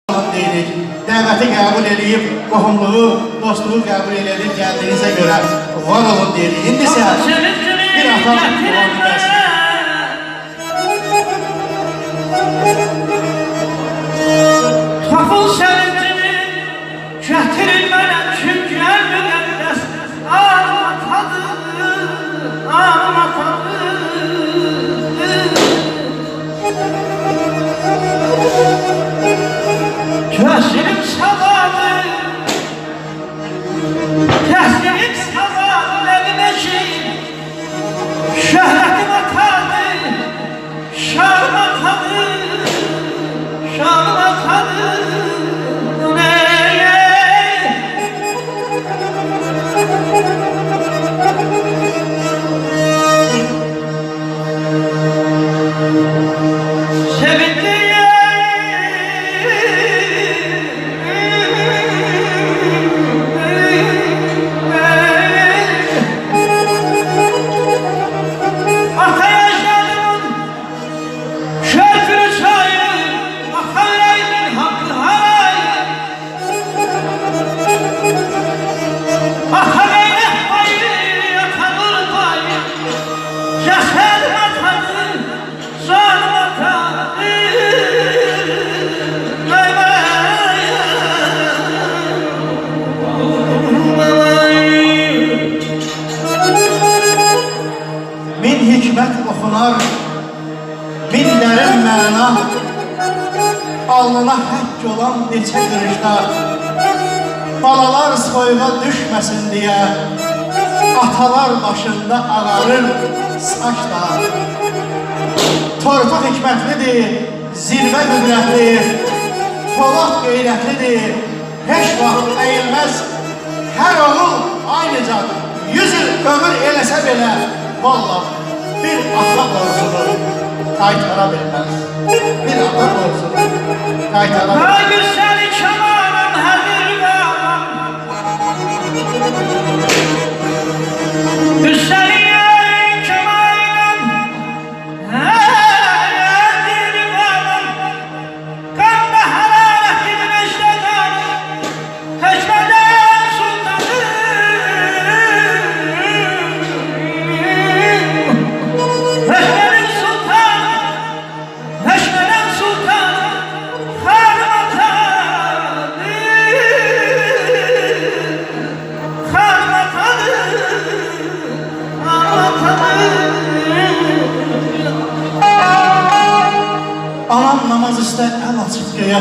deyirik. Dəvəti qəbul edib, qohumluğu, dostluğu qəbul edib gəldiyinizə görə var olun deyirik. İndi isə bir ata olan bilməsin. Tapıl sevincini gətirin mənə çünkülər müqəddəs ağlatadır, ağlatadır. Gözlerim savadı, gözlerim savadı, evime şeyim, şöhretim atadı, şarım atadı, şarım atadı. Minlərin məna, alnına həkk olan neçə qırışda, balalar soyuğa düşməsin deyə, atalar başında ağarır saçda. Torpaq hikmətlidir, zirvə qüdrətlidir, polad qeyrətlidir, heç vaxt əyilməz. Hər oğul aynıca 100 il ömür eləsə belə, vallahi bir ata borcunu qaytara bilməz. Bir ata borcunu qaytara bilməz. Ay güzəli kəmanım, hədir və anam. Güzəli kəmanım, hədir və anam. Qanlı hərarətin mecdadanım, həkmədən sultanım. Anam namaz istər əl açıb göyə,